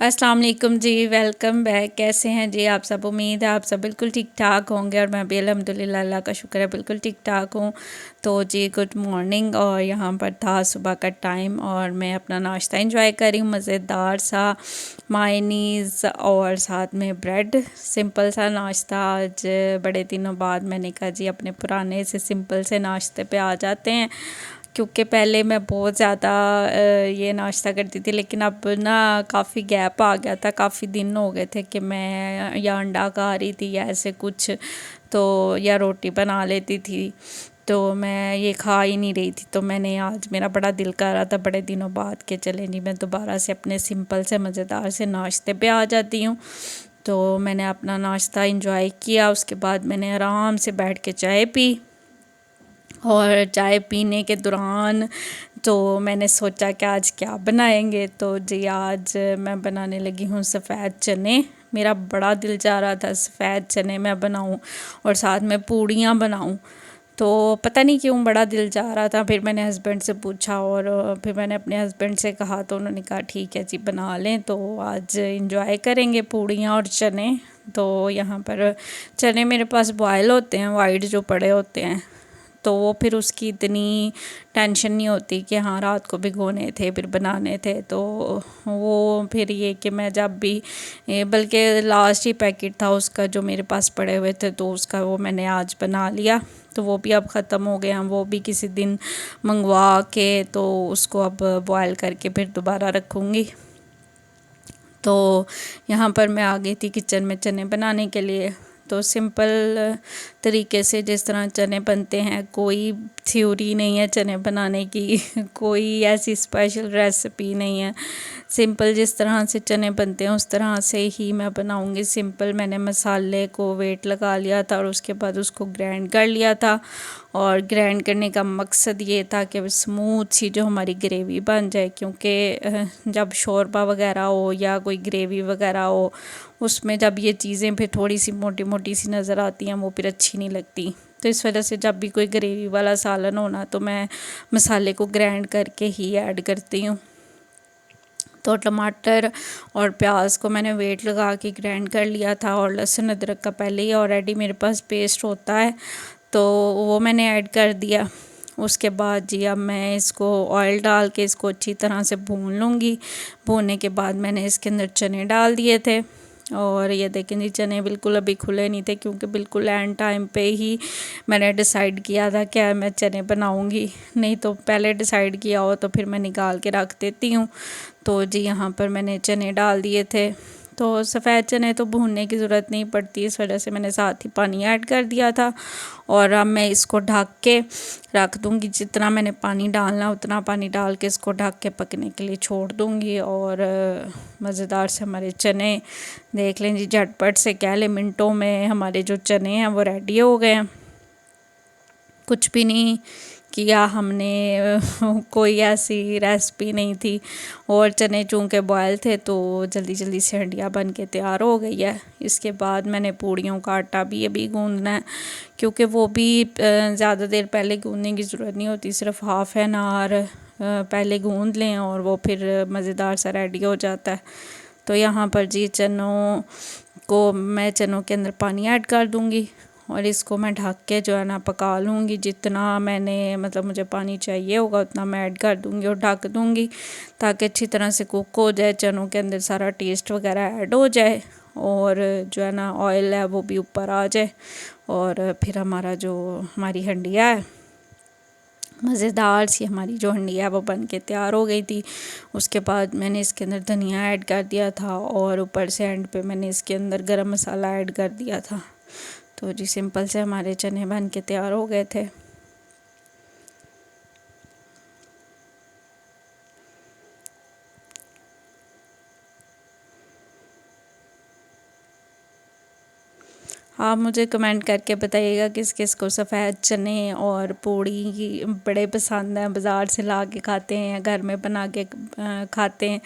अस्सलाम वालेकुम जी, welcome back. कैसे हैं जी आप सब? उम्मीद है आप सब बिल्कुल ठीक ठाक होंगे और मैं भी अल्हम्दुलिल्लाह अल्लाह का शुक्र है बिल्कुल ठीक ठाक हूँ। तो जी गुड मॉर्निंग। और यहाँ पर था सुबह का टाइम और मैं अपना नाश्ता एंजॉय कर रही हूँ, मज़ेदार सा मायनीज़ और साथ में ब्रेड। सिंपल सा नाश्ता। आज बड़े दिनों बाद मैंने कहा जी अपने पुराने से सिंपल से नाश्ते पे आ जाते हैं, क्योंकि पहले मैं बहुत ज़्यादा ये नाश्ता करती थी, लेकिन अब ना काफ़ी गैप आ गया था। काफ़ी दिन हो गए थे कि मैं या अंडा खा रही थी या ऐसे कुछ, तो या रोटी बना लेती थी, तो मैं ये खा ही नहीं रही थी। तो मैंने आज मेरा बड़ा दिल कर रहा था बड़े दिनों बाद के चले नहीं मैं दोबारा से अपने सिंपल से मज़ेदार से नाश्ते पे आ जाती हूँ। तो मैंने अपना नाश्ता इंजॉय किया, उसके बाद मैंने आराम से बैठ के चाय पी। और चाय पीने के दौरान तो मैंने सोचा कि आज क्या बनाएंगे, तो जी आज मैं बनाने लगी हूँ सफ़ेद चने। मेरा बड़ा दिल चाह रहा था सफ़ेद चने मैं बनाऊँ और साथ में पूड़ियाँ बनाऊँ, तो पता नहीं क्यों बड़ा दिल चाह रहा था। फिर मैंने हस्बैंड से पूछा और फिर मैंने अपने हस्बैंड से कहा, तो उन्होंने कहा ठीक है जी बना लें, तो आज इंजॉय करेंगे पूड़ियाँ और चने। तो यहाँ पर चने मेरे पास बॉयल होते हैं, वाइट जो पड़े होते हैं, तो वो फिर उसकी इतनी टेंशन नहीं होती कि हाँ रात को भिगोने थे फिर बनाने थे। तो वो फिर ये कि मैं जब भी बल्कि लास्ट ही पैकेट था उसका जो मेरे पास पड़े हुए थे, तो उसका वो मैंने आज बना लिया। तो वो भी अब ख़त्म हो गया, वो भी किसी दिन मंगवा के तो उसको अब बॉयल करके फिर दोबारा रखूँगी। तो यहाँ पर मैं आ गई थी किचन में चने बनाने के लिए। तो सिंपल तरीके से जिस तरह चने बनते हैं, कोई थ्योरी नहीं है चने बनाने की कोई ऐसी स्पेशल रेसिपी नहीं है। सिंपल जिस तरह से चने बनते हैं उस तरह से ही मैं बनाऊंगी। सिंपल मैंने मसाले को वेट लगा लिया था और उसके बाद उसको ग्राइंड कर लिया था। और ग्राइंड करने का मकसद ये था कि स्मूथ सी जो हमारी ग्रेवी बन जाए, क्योंकि जब शोरबा वगैरह हो या कोई ग्रेवी वगैरह हो, उसमें जब ये चीज़ें फिर थोड़ी सी मोटी मोटी सी नज़र आती हैं वो फिर अच्छी नहीं लगती। तो इस वजह से जब भी कोई ग्रेवी वाला सालन होना तो मैं मसाले को ग्राइंड करके ही ऐड करती हूँ। तो टमाटर और प्याज को मैंने वेट लगा के ग्राइंड कर लिया था, और लहसुन अदरक का पहले ही ऑलरेडी मेरे पास पेस्ट होता है, तो वो मैंने ऐड कर दिया। उसके बाद जी अब मैं इसको ऑयल डाल के इसको अच्छी तरह से भून लूँगी। भूनने के बाद मैंने इसके अंदर चने डाल दिए थे, और ये देखें जी चने बिल्कुल अभी खुले नहीं थे, क्योंकि बिल्कुल एंड टाइम पे ही मैंने डिसाइड किया था कि मैं चने बनाऊंगी। नहीं तो पहले डिसाइड किया हो तो फिर मैं निकाल के रख देती हूँ। तो जी यहाँ पर मैंने चने डाल दिए थे। तो सफ़ेद चने तो भूनने की ज़रूरत नहीं पड़ती, इस वजह से मैंने साथ ही पानी ऐड कर दिया था। और अब मैं इसको ढक के रख दूँगी, जितना मैंने पानी डालना उतना पानी डाल के इसको ढक के पकने के लिए छोड़ दूँगी। और मज़ेदार से हमारे चने देख लें जी, झटपट से कह लें मिनटों में हमारे जो चने हैं वो रेडी हो गए हैं। कुछ भी नहीं किया हमने कोई ऐसी रेसिपी नहीं थी। और चने चूँकि बॉयल थे तो जल्दी जल्दी से हंडिया बन के तैयार हो गई है। इसके बाद मैंने पूड़ियों का आटा भी अभी गूँदना है, क्योंकि वो भी ज़्यादा देर पहले गूँदने की ज़रूरत नहीं होती, सिर्फ हाफ़ एन आवर पहले गूँद लें और वो फिर मज़ेदार सा रेडी हो जाता है। तो यहाँ पर जी चनों को मैं चनों के अंदर पानी ऐड कर दूँगी और इसको मैं ढक के जो है ना पका लूँगी। जितना मैंने मतलब मुझे पानी चाहिए होगा उतना मैं ऐड कर दूँगी और ढक दूँगी, ताकि अच्छी तरह से कुक हो जाए, चनों के अंदर सारा टेस्ट वगैरह ऐड हो जाए और जो है ना ऑयल है वो भी ऊपर आ जाए। और फिर हमारा जो हमारी हंडिया है मज़ेदार सी हमारी जो हंडिया है वो बन के तैयार हो गई थी। उसके बाद मैंने इसके अंदर धनिया ऐड कर दिया था और ऊपर से एंड पे मैंने इसके अंदर गरम मसाला ऐड कर दिया था। तो जी सिंपल से हमारे चने बन के तैयार हो गए थे। आप मुझे कमेंट करके बताइएगा किस किस को सफ़ेद चने और पूड़ी बड़े पसंद हैं, बाज़ार से ला के खाते हैं या घर में बना के खाते हैं।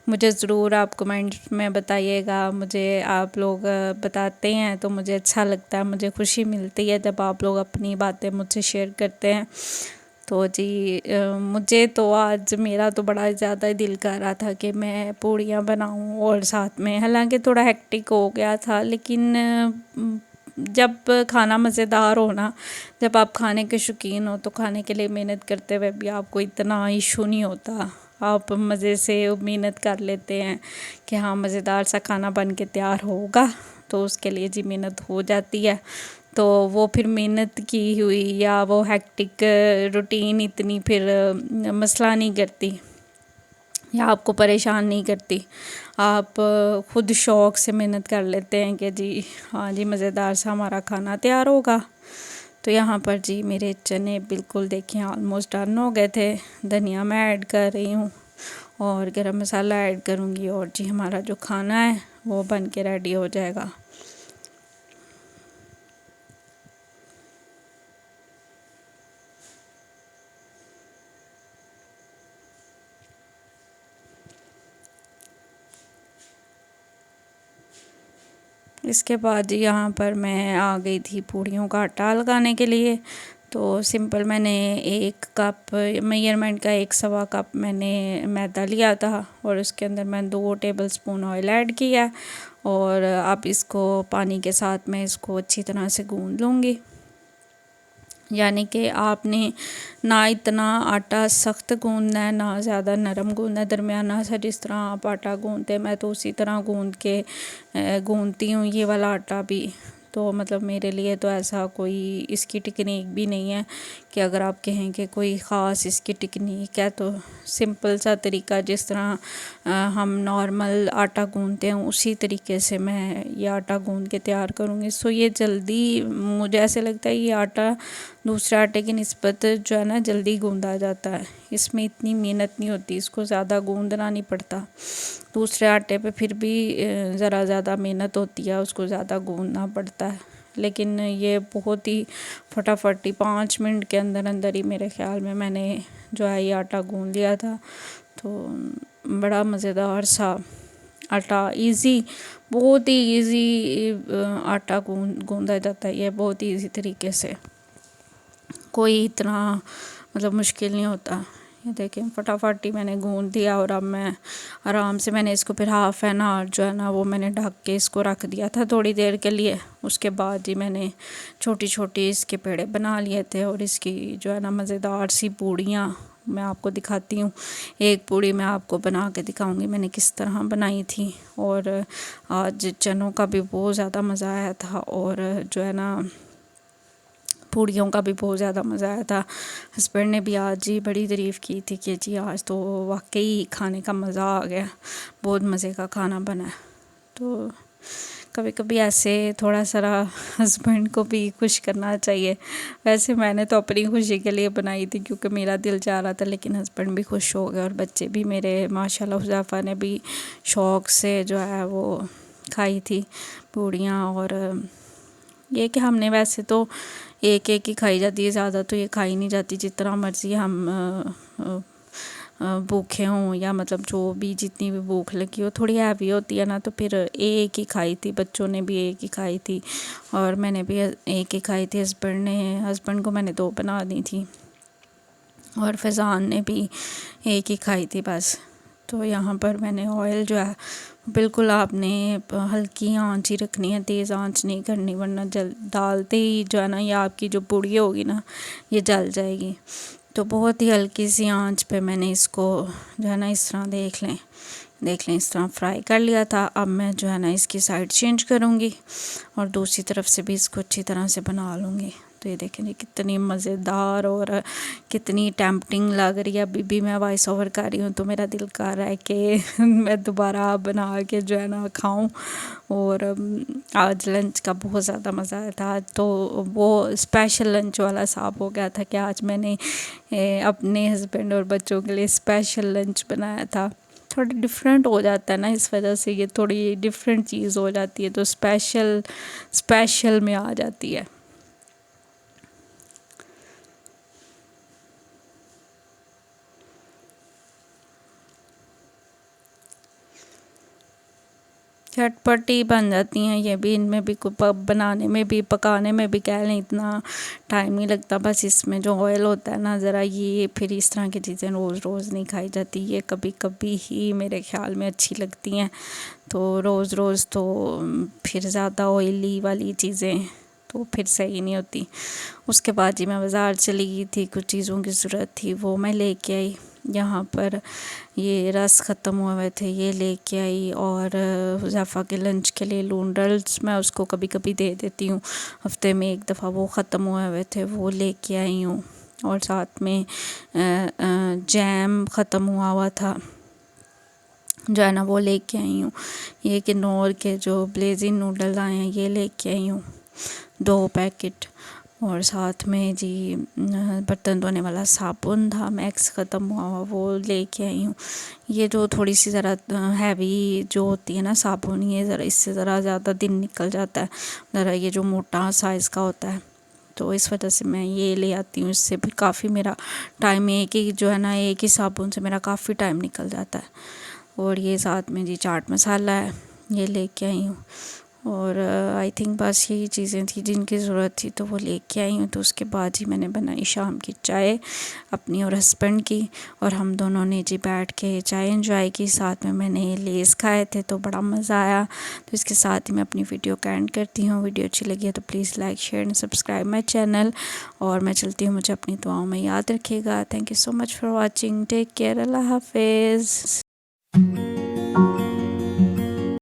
मुझे ज़रूर आप कमेंट में बताइएगा। मुझे आप लोग बताते हैं तो मुझे अच्छा लगता है, मुझे खुशी मिलती है जब आप लोग अपनी बातें मुझसे शेयर करते हैं। तो जी मुझे तो आज मेरा तो बड़ा ज़्यादा ही दिल कर रहा था कि मैं पूड़ियाँ बनाऊं और साथ में, हालांकि थोड़ा हेक्टिक हो गया था, लेकिन जब खाना मज़ेदार हो ना, जब आप खाने के शौकीन हो तो खाने के लिए मेहनत करते हुए भी आपको इतना इशू नहीं होता। आप मज़े से मेहनत कर लेते हैं कि हाँ मज़ेदार सा खाना बन के तैयार होगा, तो उसके लिए जी मेहनत हो जाती है। तो वो फिर मेहनत की हुई या वो हेक्टिक रूटीन इतनी फिर मसला नहीं करती या आपको परेशान नहीं करती। आप ख़ुद शौक़ से मेहनत कर लेते हैं कि जी हाँ जी मज़ेदार सा हमारा खाना तैयार होगा। तो यहाँ पर जी मेरे चने बिल्कुल देखिए ऑलमोस्ट डन हो गए थे। धनिया मैं ऐड कर रही हूँ और गरम मसाला ऐड करूँगी और जी हमारा जो खाना है वो बन के रेडी हो जाएगा। इसके बाद यहाँ पर मैं आ गई थी पूड़ियों का आटा लगाने के लिए। तो सिंपल मैंने 1 कप मेजरमेंट का 1 सवा कप मैंने मैदा लिया था और उसके अंदर मैं 2 टेबलस्पून ऑयल ऐड किया और अब इसको पानी के साथ मैं इसको अच्छी तरह से गूँध लूँगी। यानी कि आपने ना इतना आटा सख्त गूँधना है ना ज़्यादा नरम गूँधना है, दरमियाना सा जिस तरह आप आटा गूँधते हैं मैं तो उसी तरह गूँधती हूँ ये वाला आटा भी। तो मतलब मेरे लिए तो ऐसा कोई इसकी टेक्निक भी नहीं है कि अगर आप कहें कि कोई ख़ास इसकी टेक्निक है, तो सिंपल सा तरीका जिस तरह हम नॉर्मल आटा गूँधते हैं उसी तरीके से मैं ये आटा गूँध के तैयार करूँगी। सो ये जल्दी, मुझे ऐसे लगता है ये आटा दूसरे आटे की निस्बत जो है ना जल्दी गूँधा जाता है। इसमें इतनी मेहनत नहीं होती, इसको ज़्यादा गूँधना नहीं पड़ता। दूसरे आटे पे फिर भी ज़रा ज़्यादा मेहनत होती है, उसको ज़्यादा गूँधना पड़ता है। लेकिन ये बहुत ही फटाफट ही 5 मिनट के अंदर अंदर ही मेरे ख़्याल में मैंने जो है ये आटा गूँध लिया था। तो बड़ा मज़ेदार सा आटा, इजी, बहुत ही इजी आटा गूँधा जाता है ये बहुत ही इजी तरीके से, कोई इतना मतलब मुश्किल नहीं होता। ये देखें फटाफट ही मैंने गूँध दिया और अब मैं आराम से मैंने इसको फिर हाफ़ एन आवर जो है ना वो मैंने ढक के इसको रख दिया था थोड़ी देर के लिए। उसके बाद ही मैंने छोटी छोटी इसके पेड़े बना लिए थे और इसकी जो है ना मज़ेदार सी पूड़ियाँ मैं आपको दिखाती हूँ। एक पूड़ी मैं आपको बना के दिखाऊंगी मैंने किस तरह बनाई थी। और आज चनों का भी बहुत ज़्यादा मज़ा आया था और जो है ना पूड़ियों का भी बहुत ज़्यादा मज़ा आया था। हस्बैंड ने भी आज ही बड़ी तारीफ़ की थी कि जी आज तो वाकई खाने का मज़ा आ गया, बहुत मज़े का खाना बना है। तो कभी कभी ऐसे थोड़ा सा हस्बैंड को भी खुश करना चाहिए। वैसे मैंने तो अपनी खुशी के लिए बनाई थी क्योंकि मेरा दिल चाह रहा था, लेकिन हस्बैंड भी खुश हो गए और बच्चे भी मेरे माशाल्लाह, हुज़ैफ़ा ने भी शौक़ से जो है वो खाई थी पूड़ियाँ। और ये कि हमने वैसे तो एक एक ही खाई जाती है, ज़्यादा तो ये खाई नहीं जाती। जितना मर्ज़ी हम भूखे हों या मतलब जो भी जितनी भी भूख लगी हो, थोड़ी हैवी होती है ना, तो फिर एक ही खाई थी, बच्चों ने भी एक ही खाई थी और मैंने भी एक ही खाई थी। हस्बैंड को मैंने 2 बना दी थी और फैज़ान ने भी एक ही खाई थी बस। तो यहाँ पर मैंने ऑयल जो है बिल्कुल आपने हल्की आंच ही रखनी है, तेज़ आंच नहीं करनी, वरना जल डालते ही जो है ना ये आपकी जो पूड़ी होगी ना ये जल जाएगी। तो बहुत ही हल्की सी आंच पे मैंने इसको जो है ना इस तरह देख लें इस तरह फ्राई कर लिया था। अब मैं जो है ना इसकी साइड चेंज करूँगी और दूसरी तरफ से भी इसको अच्छी तरह से बना लूँगी। तो ये देखें कितनी मज़ेदार और कितनी टेम्पटिंग लग रही है। अभी भी मैं वॉइस ओवर कर रही हूँ तो मेरा दिल कर रहा है कि मैं दोबारा बना के जो है ना खाऊँ। और आज लंच का बहुत ज़्यादा मज़ा आया था। तो वो स्पेशल लंच वाला हिसाब हो गया था कि आज मैंने अपने हस्बैंड और बच्चों के लिए स्पेशल लंच बनाया था। थोड़ा डिफरेंट हो जाता है ना, इस वजह से ये थोड़ी डिफरेंट चीज़ हो जाती है, तो स्पेशल में आ जाती है। झटपट बन जाती हैं ये भी। इनमें भी बनाने में भी पकाने में भी कह लें इतना टाइम नहीं लगता। बस इसमें जो ऑयल होता है ना ज़रा, ये फिर इस तरह की चीज़ें रोज़ रोज़ नहीं खाई जाती, ये कभी कभी ही मेरे ख्याल में अच्छी लगती हैं। तो रोज़ रोज़ तो फिर ज़्यादा ऑयली वाली चीज़ें तो फिर सही नहीं होती। उसके बाद जी मैं बाज़ार चली गई थी, कुछ चीज़ों की ज़रूरत थी वो मैं लेके आई। यहाँ पर ये रस ख़त्म हुए हुए थे, ये लेके आई। और हुज़ैफ़ा के लंच के लिए नूडल्स मैं उसको कभी कभी दे देती हूँ, हफ्ते में एक दफ़ा, वो ख़त्म हुए हुए थे वो लेके आई हूँ। और साथ में जैम ख़त्म हुआ हुआ था जो है ना, वो लेके आई हूँ। ये किन्नौर के जो ब्लेज़िंग नूडल्स आए हैं ये लेके आई हूँ 2 पैकेट। और साथ में जी बर्तन धोने वाला साबुन था, मैक्स ख़त्म हुआ हुआ, वो लेके आई हूँ। ये जो थोड़ी सी ज़रा हैवी जो होती है ना साबुन, ये ज़रा इससे ज़रा ज़्यादा दिन निकल जाता है, ज़रा ये जो मोटा साइज़ का होता है, तो इस वजह से मैं ये ले आती हूँ। इससे भी काफ़ी मेरा टाइम, एक ही जो है ना, एक ही साबुन से मेरा काफ़ी टाइम निकल जाता है। और ये साथ में जी चाट मसाला है, ये लेके आई हूँ। और आई थिंक बस यही चीज़ें थी जिनकी ज़रूरत थी, तो वो लेके आई हूँ। तो उसके बाद ही मैंने बनाई शाम की चाय अपनी और हस्बैंड की, और हम दोनों ने जी बैठ के चाय एंजॉय की। साथ में मैंने लेस खाए थे तो बड़ा मज़ा आया। तो इसके साथ ही मैं अपनी वीडियो का एंड करती हूँ। वीडियो अच्छी लगी है तो please like share and subscribe my channel. और मैं चलती हूँ, मुझे अपनी दुआओं में याद रखिएगा। Thank you so much for watching, take care, अल्लाह हाफिज़।